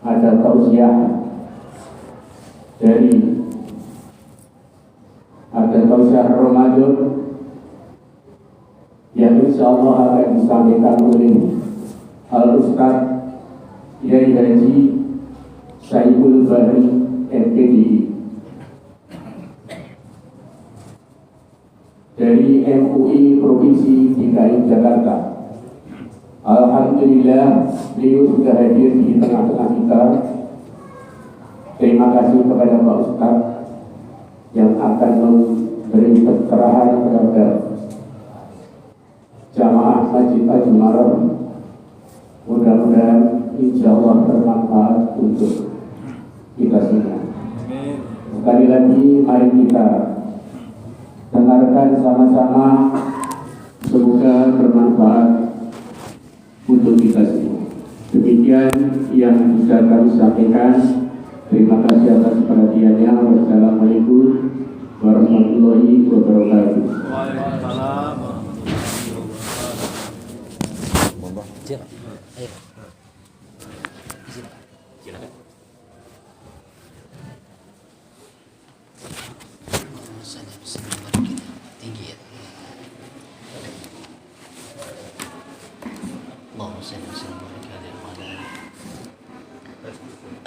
ada tausiah Ramadan yang insya Allah akan disampaikan oleh Al-Ustaz Kiai Haji Saiful Bahri MPDI dari MUI Provinsi DKI Jakarta. Alhamdulillah beliau sudah hadir di tengah-tengah kita. Terima kasih kepada Pak Ustaz yang akan memberi pencerahan terhadap jamaah Masjid Al-Mukarram. Mudah-mudahan insya Allah bermanfaat untuk kita semua. Sekali lagi mari kita dengarkan sama-sama, semoga bermanfaat untuk kita semua. Demikian yang bisa kami sampaikan. Terima kasih atas perhatiannya. Wassalamualaikum warahmatullahi wabarakatuh. Waalaikumsalam. Ayo. Silakan. Tinggi ya.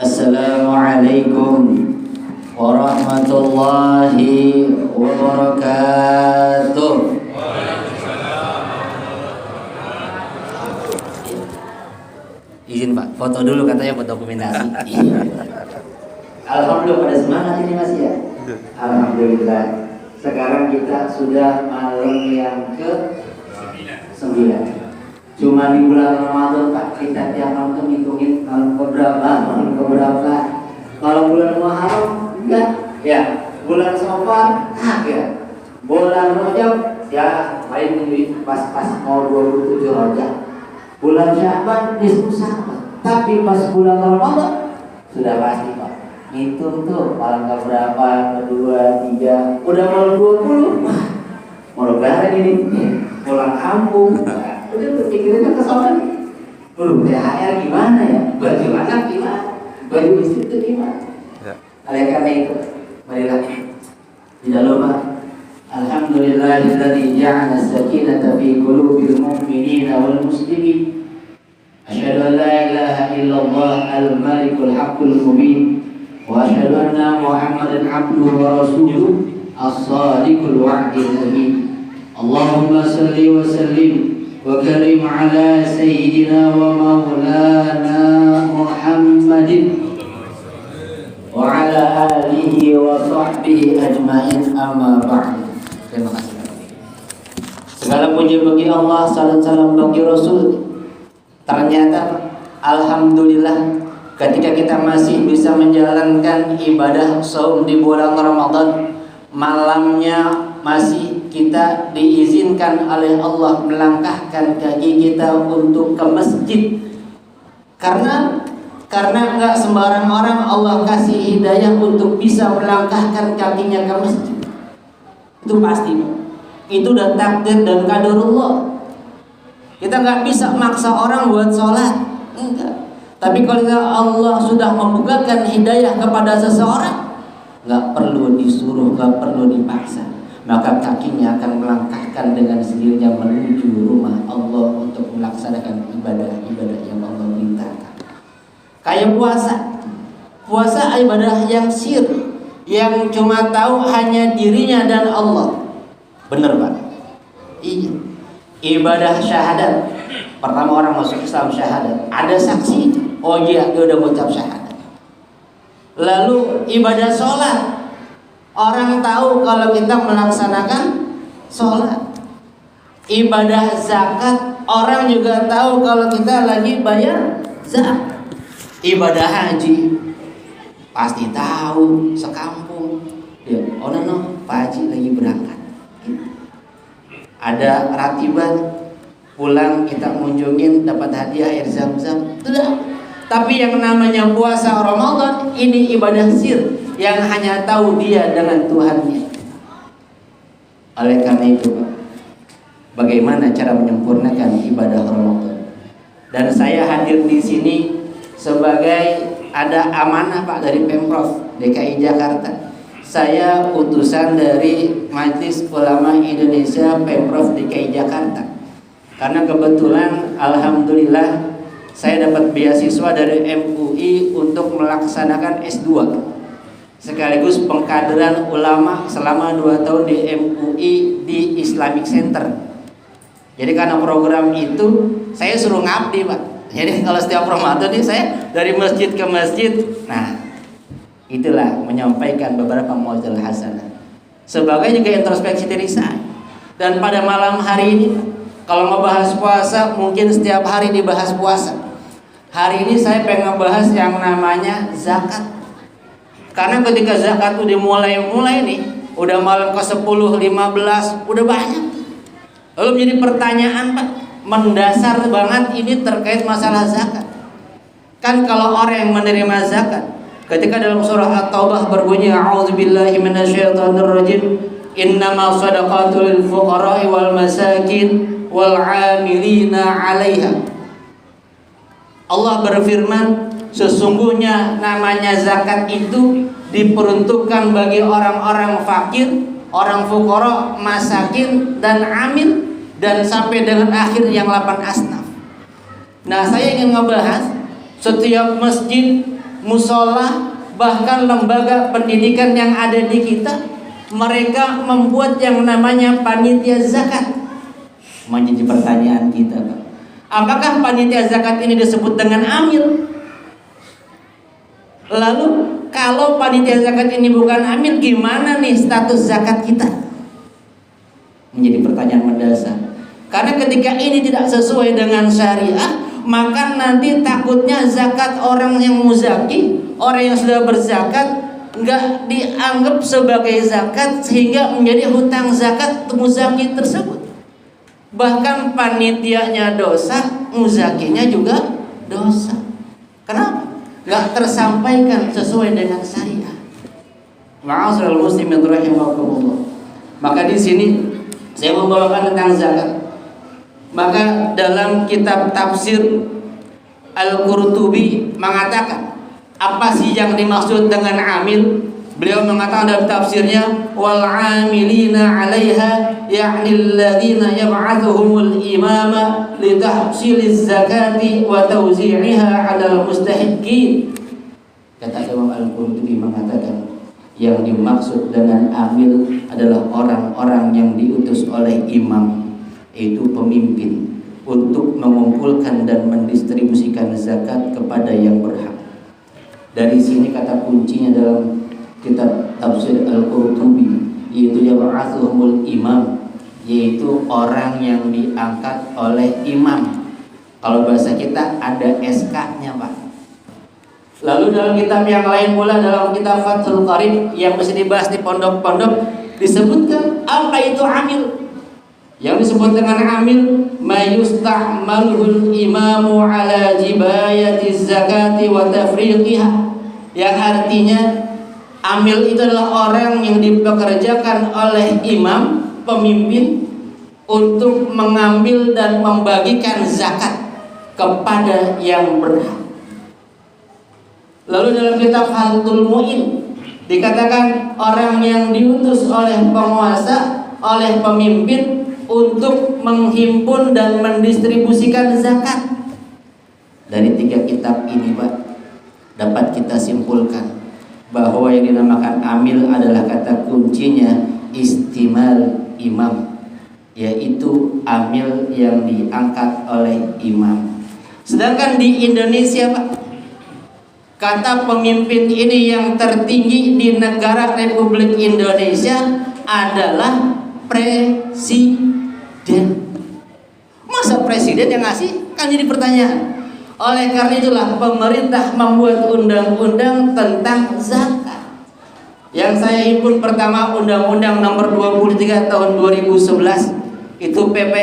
Assalamualaikum warahmatullahi wabarakatuh. Izin Pak, foto dulu katanya buat dokumentasi. Alhamdulillah pada semangat ini Mas ya. Alhamdulillah. Sekarang kita sudah malam yang ke-9. Cuma di bulan Ramadan Pak, kita tiap malam tuh ngitungin malam keberapa. Kalau bulan Muharram enggak, ya. Bulan Safar, ya. Bulan Rajab, ya lain pas mau 27 Rajab. Bulan Sya'ban diskusi, tapi pas bulan Ramadan sudah pasti Pak. Hitung tuh malam keberapa, kedua, tiga, udah malam 20. Wah, mau lebaran ini, pulang kampung. Udah berpikirannya ke sana nih. THR gimana ya? Baju anak gimana? Baju istri itu gimana? Oleh karena itu, marilah tidak lupa. Alhamdulillahilladzi ja'ala as-sakinata fi qulubil mu'minina wal muslimin. Asyhadu an la ilaha illallah al-malikul haqqul mubin wa asyhadu anna Muhammadan abduhu wa rasuluh as-sadiqul wa'dil amin. Allahumma salli wa sallim wa karim ala sayyidina wa maulana Muhammadin wa ala alihi wa sahbihi ajma'in, amma ba'd. Terima kasih. Segala puji bagi Allah, salam bagi Rasul. Ternyata alhamdulillah ketika kita masih bisa menjalankan ibadah saum di bulan Ramadan, malamnya masih kita diizinkan oleh Allah melangkahkan kaki kita untuk ke masjid. Karena enggak sembarang orang Allah kasih hidayah untuk bisa melangkahkan kakinya ke masjid. Itu pasti. Itu udah takdir dan qadarullah. Kita nggak bisa maksa orang buat sholat, enggak. Tapi kalau Allah sudah membukakan hidayah kepada seseorang, nggak perlu disuruh, nggak perlu dipaksa, maka kakinya akan melangkahkan dengan sendirinya menuju rumah Allah untuk melaksanakan ibadah-ibadah yang Allah perintahkan. Kayak puasa ibadah yang sir, yang cuma tahu hanya dirinya dan Allah. Bener Pak? Iya. Ibadah syahadat, pertama orang masuk Islam syahadat, ada saksi, oh iya dia udah mengucap syahadat. Lalu ibadah sholat, orang tahu kalau kita melaksanakan sholat. Ibadah zakat, orang juga tahu kalau kita lagi bayar zakat. Ibadah haji, pasti tahu sekampung, ya, oh no, Pak Haji lagi berangkat. Ada ratiban, pulang kita kunjungin, dapat hadiah air zam-zam, tidak. Tapi yang namanya puasa Ramadan ini ibadah sir yang hanya tahu dia dengan Tuhannya. Oleh karena itu, bagaimana cara menyempurnakan ibadah Ramadan? Dan saya hadir di sini sebagai ada amanah Pak dari Pemprov DKI Jakarta. Saya utusan dari Majelis Ulama Indonesia Pemprov DKI Jakarta. Karena kebetulan alhamdulillah saya dapat beasiswa dari MUI untuk melaksanakan S2 sekaligus pengkaderan ulama selama 2 tahun di MUI di Islamic Center. Jadi karena program itu saya suruh ngabdi Pak. Jadi kalau setiap Ramadan ini saya dari masjid ke masjid. Nah, itulah menyampaikan beberapa mau'izah hasanah sebagai juga introspeksi diri saya. Dan pada malam hari ini kalau ngebahas puasa mungkin setiap hari dibahas puasa. Hari ini saya pengen ngebahas yang namanya zakat. Karena ketika zakat udah mulai nih, udah malam ke-10, 15, udah banyak. Lalu menjadi pertanyaan Pak, mendasar banget ini terkait masalah zakat. Kan kalau orang yang menerima zakat, ketika dalam surah At-Taubah berbunyi a'udzubillahi minasyaitonirrajim, innama shadaqatul lil fuqara'i wal masakin wal 'amilina 'alaiha. Allah berfirman, sesungguhnya namanya zakat itu diperuntukkan bagi orang-orang fakir, orang fuqara, masakin dan amil, dan sampai dengan akhir yang 8 asnaf. Nah, saya ingin ngebahas setiap masjid, musola, bahkan lembaga pendidikan yang ada di kita, mereka membuat yang namanya panitia zakat. Menjadi pertanyaan kita, Pak, apakah panitia zakat ini disebut dengan amil? Lalu kalau panitia zakat ini bukan amil, gimana nih status zakat kita? Menjadi pertanyaan mendasar. Karena ketika ini tidak sesuai dengan syariah, maka nanti takutnya zakat orang yang muzaki, orang yang sudah berzakat, nggak dianggap sebagai zakat sehingga menjadi hutang zakat muzaki tersebut. Bahkan panitianya dosa, muzakinya juga dosa. Kenapa? Nggak tersampaikan sesuai dengan syariah. Ma'asyiral muslimin rahimakumullah. Maka di sini saya membawakan tentang zakat. Maka dalam kitab tafsir Al-Qurtubi mengatakan, apa sih yang dimaksud dengan amil? Beliau mengatakan dalam tafsirnya, wal 'amilina 'alaiha ya'ni alladziina yab'athuhumul imama li tahsiliz zakati wa tawzi'iha 'alal mustahiqqin. Kata Imam Al-Qurtubi mengatakan, yang dimaksud dengan amil adalah orang-orang yang diutus oleh imam, yaitu pemimpin, untuk mengumpulkan dan mendistribusikan zakat kepada yang berhak. Dari sini kata kuncinya dalam kitab tafsir Al-Qurtubi, yaitu yab'athuhumul imam, yaitu orang yang diangkat oleh imam. Kalau bahasa kita ada SK-nya, Pak. Lalu dalam kitab yang lain pula, dalam kitab Fathul Qarib yang masih dibahas di pondok-pondok, disebutkan apa itu amil. Yang disebut dengan amil, ma yusta'maluhul imamu ala jibayatiz zakati wa tafriqiha, yang artinya amil itu adalah orang yang dipekerjakan oleh imam, pemimpin, untuk mengambil dan membagikan zakat kepada yang berhak. Lalu dalam kitab Fathul Mu'in dikatakan orang yang diutus oleh penguasa, oleh pemimpin untuk menghimpun dan mendistribusikan zakat. Dari 3 kitab ini, Pak, dapat kita simpulkan bahwa yang dinamakan amil adalah kata kuncinya istimal imam, yaitu amil yang diangkat oleh imam. Sedangkan di Indonesia, Pak, kata pemimpin ini yang tertinggi di negara Republik Indonesia adalah presiden. Masa presiden yang ngasih? Kan jadi pertanyaan. Oleh karena itulah pemerintah membuat undang-undang tentang zakat. Yang saya himpun pertama Undang-Undang Nomor 23 Tahun 2011, itu PP.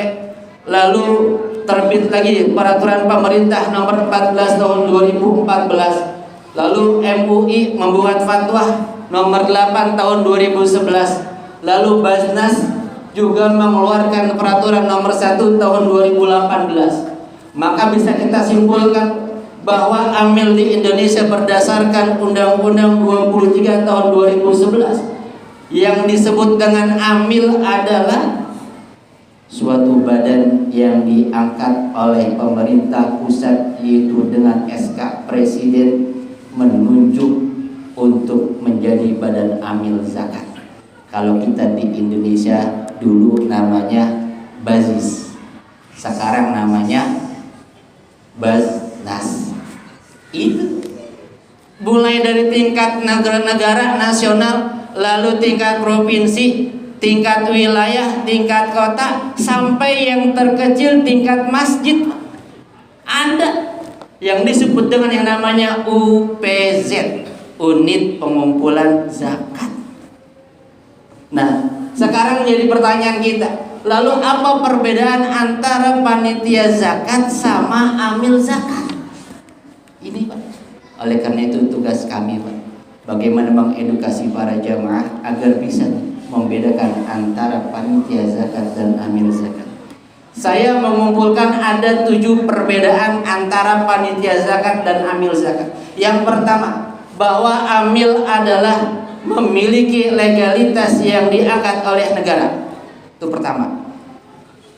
Lalu terbit lagi Peraturan Pemerintah Nomor 14 Tahun 2014. Lalu MUI membuat fatwa Nomor 8 Tahun 2011. Lalu Basnas juga mengeluarkan Peraturan Nomor 1 Tahun 2018. Maka bisa kita simpulkan bahwa amil di Indonesia berdasarkan Undang-Undang 23 tahun 2011 yang disebut dengan amil adalah suatu badan yang diangkat oleh pemerintah pusat, yaitu dengan SK Presiden menunjuk untuk menjadi badan amil zakat. Kalau kita di Indonesia dulu namanya Bazis, sekarang namanya Baznas. Itu mulai dari tingkat negara nasional, lalu tingkat provinsi, tingkat wilayah, tingkat kota, sampai yang terkecil tingkat masjid. Ada yang disebut dengan yang namanya UPZ, Unit Pengumpulan Zakat. Nah, sekarang jadi pertanyaan kita, lalu apa perbedaan antara panitia zakat sama amil zakat? Ini Pak, oleh karena itu tugas kami Pak, bagaimana mengedukasi para jamaah agar bisa membedakan antara panitia zakat dan amil zakat. Saya mengumpulkan ada 7 perbedaan antara panitia zakat dan amil zakat. Yang pertama, bahwa amil adalah memiliki legalitas yang diangkat oleh negara. Itu pertama.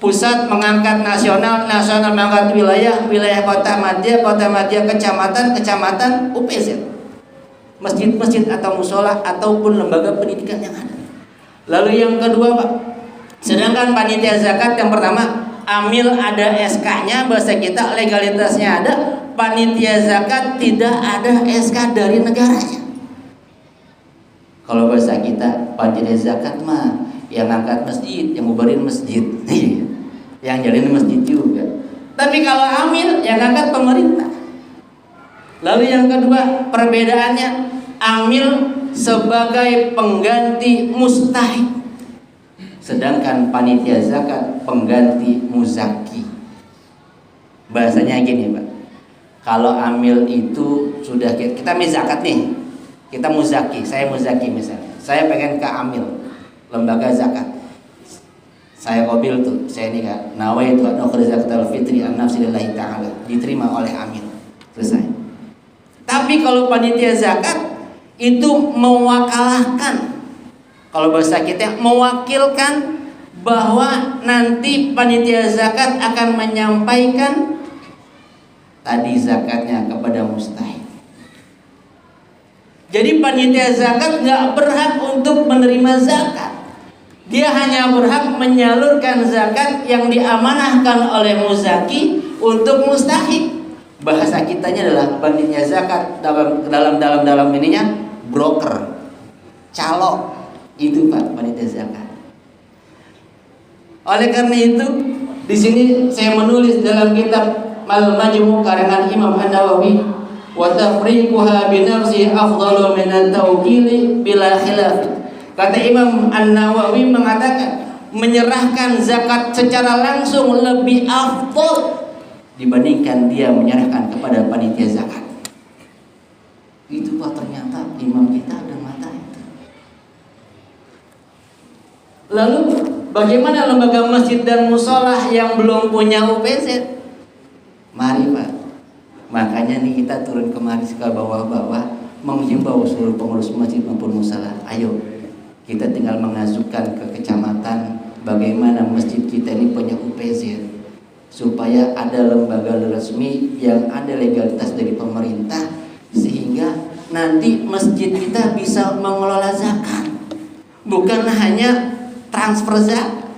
Pusat mengangkat nasional, nasional mengangkat wilayah, wilayah kota madya, kecamatan, UPZ. Masjid-masjid atau musola ataupun lembaga pendidikan yang ada. Lalu yang kedua Pak, sedangkan panitia zakat yang pertama, amil ada SK-nya, bahasa kita legalitasnya ada. Panitia zakat tidak ada SK dari negaranya. Kalau bahasa kita, panitia zakat mah yang ngangkat masjid, yang ngubarin masjid, yang jalin masjid juga. Tapi kalau amil yang ngangkat pemerintah. Lalu yang kedua perbedaannya, amil sebagai pengganti mustahik, sedangkan panitia zakat pengganti muzaki. Bahasanya gini Pak, kalau amil itu sudah kita zakat nih, kita muzaki, saya muzaki misalnya, saya pengen ke amil lembaga zakat, saya qabil tuh, saya ini kan nawaitu an ukhrij zakatal fitri an nafsi lillahi ta'ala, diterima oleh amil, selesai. Tapi kalau panitia zakat itu mewakalahkan, kalau bahasa kita mewakilkan bahwa nanti panitia zakat akan menyampaikan tadi zakatnya kepada mustahik. Jadi panitia zakat nggak berhak untuk menerima zakat. Dia hanya berhak menyalurkan zakat yang diamanahkan oleh muzaki untuk mustahik. Bahasa kitanya adalah panitia zakat dalam ininya broker, calo, itu Pak panitia zakat. Oleh karena itu, di sini saya menulis dalam kitab Al-Majmu' karangan Imam An-Nawawi, wa tafriquha bi nafsi afdalu min at-tawkili bila khilaf. Kata Imam An-Nawawi mengatakan, menyerahkan zakat secara langsung lebih afdal dibandingkan dia menyerahkan kepada panitia zakat. Itu Pak, ternyata imam kita ada mata itu. Lalu bagaimana lembaga masjid dan musola yang belum punya UPZ? Mari Pak, makanya nih kita turun kemari ke bawah-bawah menghimbau seluruh pengurus masjid maupun musola, ayo kita tinggal mengajukan ke kecamatan bagaimana masjid kita ini punya UPZ, supaya ada lembaga resmi yang ada legalitas dari pemerintah, sehingga nanti masjid kita bisa mengelola zakat, bukan hanya transfer zakat.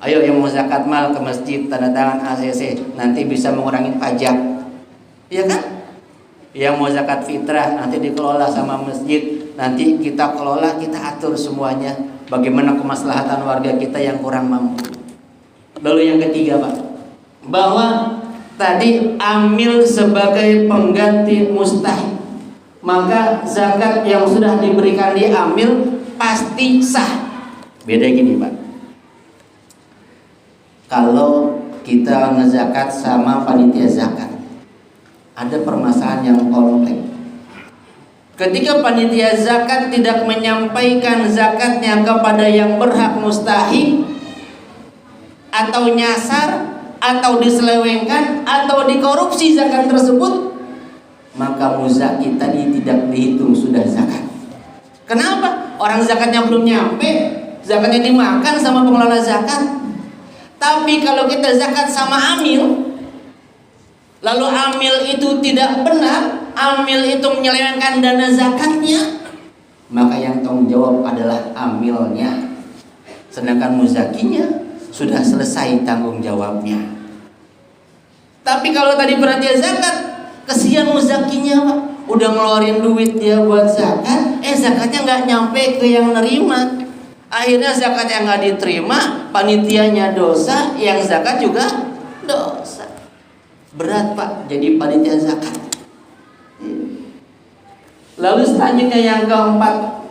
Ayo yang mau zakat mal ke masjid tanda tangan ACC, nanti bisa mengurangi pajak, iya kan? Yang mau zakat fitrah nanti dikelola sama masjid, nanti kita kelola, kita atur semuanya bagaimana kemaslahatan warga kita yang kurang mampu. Lalu yang ketiga Pak, bahwa tadi amil sebagai pengganti mustahik, maka zakat yang sudah diberikan di amil pasti sah. Beda gini Pak, kalau kita ngezakat sama panitia zakat, ada permasalahan yang kompleks. Ketika panitia zakat tidak menyampaikan zakatnya kepada yang berhak mustahik, atau nyasar, atau diselewengkan, atau dikorupsi zakat tersebut, maka muzaki tadi tidak dihitung sudah zakat. Kenapa? Orang zakatnya belum nyampe, zakatnya dimakan sama pengelola zakat. Tapi kalau kita zakat sama amil, lalu amil itu tidak benar, amil itu menyelewengkan dana zakatnya, maka yang tanggung jawab adalah amilnya. Sedangkan muzakinya sudah selesai tanggung jawabnya. Tapi kalau tadi perhatian zakat, kesian muzakinya Pak, udah ngeluarin duit dia buat zakat, zakatnya nggak nyampe ke yang nerima. Akhirnya zakat yang nggak diterima, panitianya dosa, yang zakat juga dosa. Berat Pak jadi panitia zakat. Lalu selanjutnya yang keempat,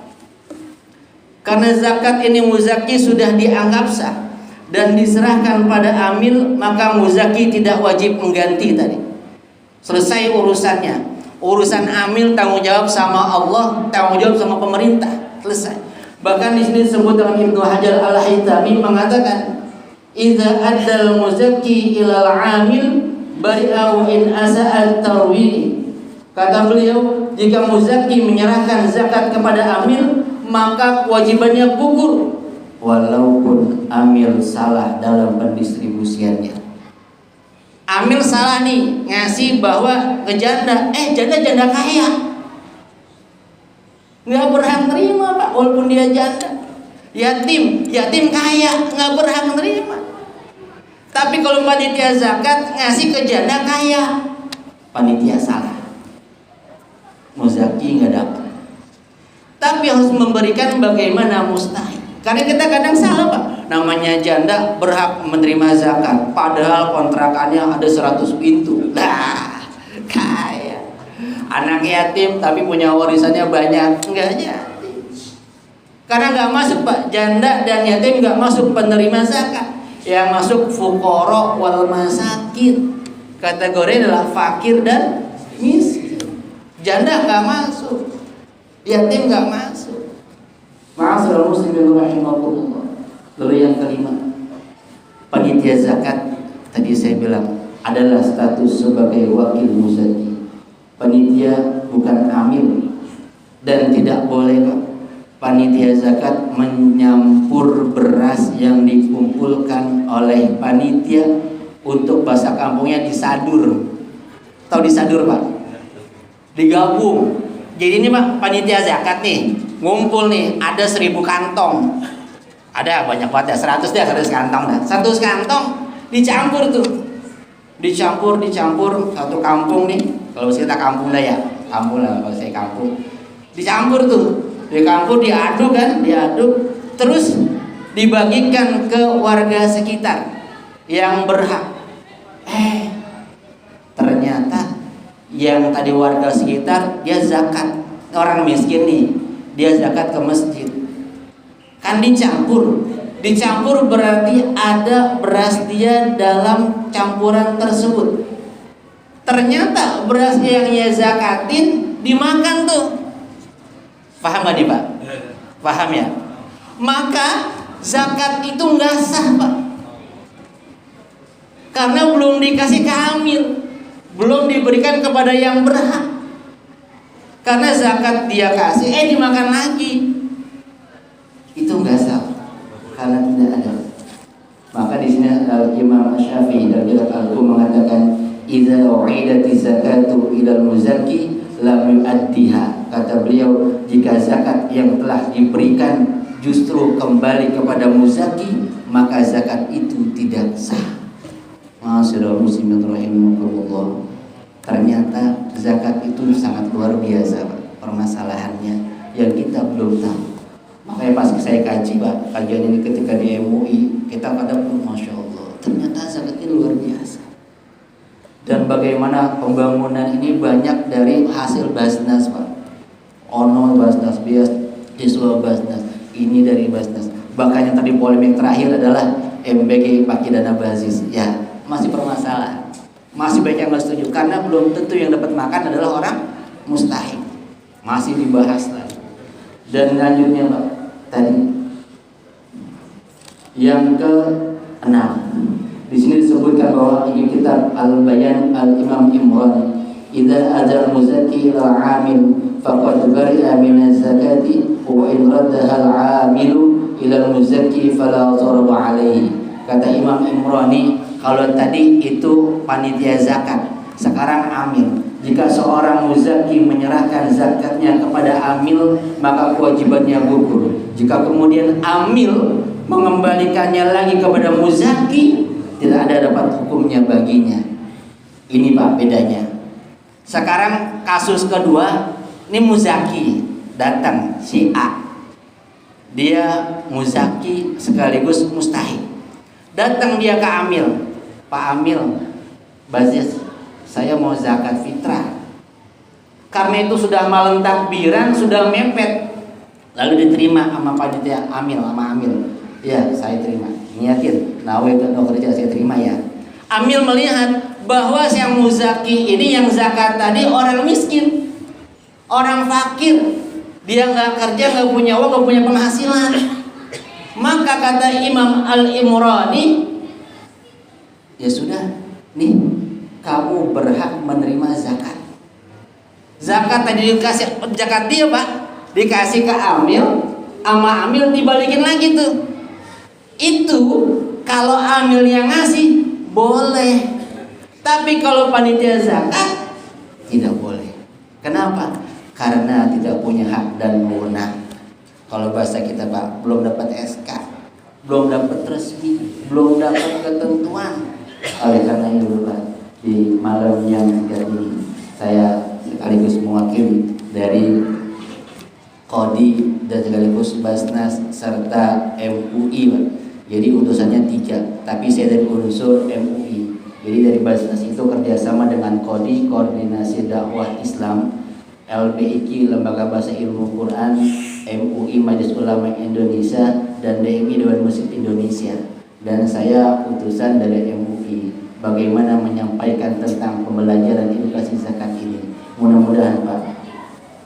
karena zakat ini muzaki sudah dianggap sah dan diserahkan pada amil, maka muzaki tidak wajib mengganti tadi. Selesai urusannya. Urusan amil tanggung jawab sama Allah, tanggung jawab sama pemerintah, selesai. Bahkan di sini disebut dalam Ibnu Hajar Al-Haytami mengatakan, "Idza addal muzakki ilal amil bari'u in asa'at tarwini." Kata beliau, jika muzakki menyerahkan zakat kepada amil, maka kewajibannya gugur walaupun amil salah dalam pendistribusiannya. Amil salah nih, ngasih bahwa ke janda, janda kaya, nggak berhak terima Pak, walaupun dia janda. Yatim kaya, nggak berhak terima. Tapi kalau panitia zakat ngasih ke janda kaya, panitia salah, muzaki nggak dapat. Tapi harus memberikan bagaimana mustahil. Karena kita kadang salah Pak, namanya janda berhak menerima zakat, padahal kontrakannya ada 100 pintu. Lah, kaya. Anak yatim tapi punya warisannya banyak, enggak jadi. Karena enggak masuk Pak, janda dan yatim enggak masuk penerima zakat. Yang masuk fuqara wal masakin. Kategori adalah fakir dan miskin. Janda enggak masuk, yatim enggak masuk. Ma'asyiral muslimin rahimakumullah. Lalu yang kelima, panitia zakat tadi saya bilang adalah status sebagai wakil muzaki. Panitia bukan amil, dan tidak boleh panitia zakat menyampur beras yang dikumpulkan oleh panitia untuk bahasa kampungnya disadur. Tahu disadur Pak? Digabung. Jadi ini Pak, panitia zakat nih ngumpul nih, ada 1000 kantong, ada banyak banget ya, 100 kantong dah. 100 kantong dicampur tuh, dicampur satu kampung nih. Kalau kita kampung dah ya, kampung lah kalau saya kampung. Dicampur tuh, dicampur, diaduk kan, terus dibagikan ke warga sekitar yang berhak. Ternyata yang tadi warga sekitar dia zakat, orang miskin nih, dia zakat ke masjid. Kan dicampur berarti ada beras dia dalam campuran tersebut. Ternyata beras yang ia zakatin dimakan tuh. Paham gak nih Pak? Paham ya? Maka zakat itu nggak sah Pak, karena belum dikasih ke amil, belum diberikan kepada yang berhak. Karena zakat dia kasih, dimakan lagi, itu nggak sah karena tidak ada. Maka di sini Imam Syafi'i dan Al-Qum mengatakan, idza u'idati zakatu ilal muzaki lam yu'addiha. Kata beliau, jika zakat yang telah diberikan justru kembali kepada muzaki, maka zakat itu tidak sah. Ma'asyiral muslimin rahimakumullah. Ternyata zakat itu sangat luar biasa Pak, permasalahannya yang kita belum tahu. Makanya pas saya kaji Pak, kajian ini ketika di MUI, kita kadang Masya Allah, ternyata zakat ini luar biasa. Dan bagaimana pembangunan ini banyak dari hasil Basnas Pak. Ono Basnas, Beasiswa Basnas, ini dari Basnas. Bahkan yang tadi polemik terakhir adalah MBG pakai dana basis. Ya, masih permasalahan. Masih banyak yang nggak setuju karena belum tentu yang dapat makan adalah orang mustahik. Masih dibahas lagi. Dan lanjutnya Pak, tadi yang ke-6. Di sini disebutkan bahwa ini kitab Al-Bayan Al-Imam Imran idza adal muzakki ila amil faqad bari'a min az-zakati wa in raddaha al-amilu ila al-muzakki fala daraba alaihi. Kata Imam Imrani, kalau tadi itu panitia zakat, sekarang amil. Jika seorang muzaki menyerahkan zakatnya kepada amil, maka kewajibannya gugur. Jika kemudian amil mengembalikannya lagi kepada muzaki, tidak ada dapat hukumnya baginya. Ini Pak bedanya. Sekarang kasus kedua, ini muzaki datang si A, dia muzaki sekaligus mustahik. Datang dia ke amil, Pak Amil, Bazis, saya mau zakat fitrah. Karena itu sudah malam takbiran, sudah mepet. Lalu diterima sama panitia amil, sama amil. Ya, saya terima. Niatin, nawe itu kerja saya terima ya. Amil melihat bahwa yang muzaki ini yang zakat tadi orang miskin, orang fakir, dia nggak kerja, nggak punya uang, nggak punya penghasilan. Maka kata Imam Al-Imrani, ya sudah, nih kamu berhak menerima zakat. Zakat tadi dikasih zakat dia Pak, dikasih ke amil, sama amil dibalikin lagi tuh. Itu kalau amil yang ngasih boleh. Tapi kalau panitia zakat tidak boleh. Kenapa? Karena tidak punya hak dan wewenang. Kalau bahasa kita Pak, belum dapat SK, belum dapat resmi, belum dapat ketentuan. Oleh karena itu Pak, di malam yang ini saya sekaligus mewakili dari Kodi dan sekaligus Basnas serta MUI Pak. Jadi utusannya 3, tapi saya dari unsur MUI. Jadi dari Basnas itu kerjasama dengan Kodi, Koordinasi Dakwah Islam, LBIQ Lembaga Bahasa Ilmu Quran, MUI Majelis Ulama Indonesia, dan DMI Dewan Musik Indonesia. Dan saya utusan dari MUI, bagaimana menyampaikan tentang pembelajaran edukasi zakat ini. Mudah-mudahan Pak,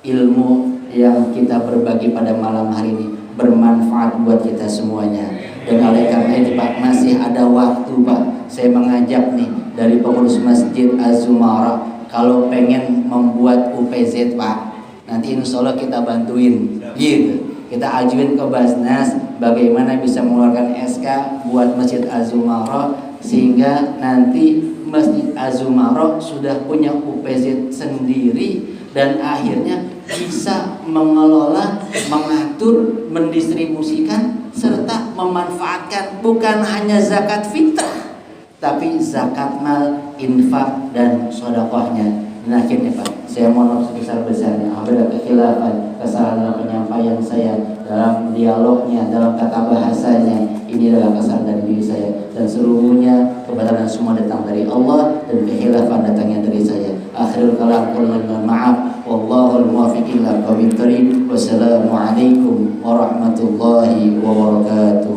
ilmu yang kita berbagi pada malam hari ini bermanfaat buat kita semuanya. Dan oleh karena itu Pak, masih ada waktu Pak, saya mengajak nih dari pengurus Masjid Az-Zumara, kalau pengen membuat UPZ Pak, nanti insya Allah kita bantuin gitu. Kita ajuin ke Basnas bagaimana bisa mengeluarkan SK buat Masjid Az-Zumara, sehingga nanti Masjid Az-Zumara sudah punya UPZ sendiri dan akhirnya bisa mengelola, mengatur, mendistribusikan serta memanfaatkan bukan hanya zakat fitrah, tapi zakat mal, infak dan sedekahnya. Dan akhirnya Pak, saya mohon sebesar-besarnya apabila kekhilafan, kesalahan dalam penyampaian saya, dalam dialognya, dalam tata bahasanya, ini adalah kesalahan dari diri saya, dan seluruhnya kebenaran semua datang dari Allah dan kekhilafan datangnya dari saya. Akhirul kalam, mohon maaf. Wallahul muwaffiq ila aqwamit thoriq. Wassalamualaikum warahmatullahi wabarakatuh.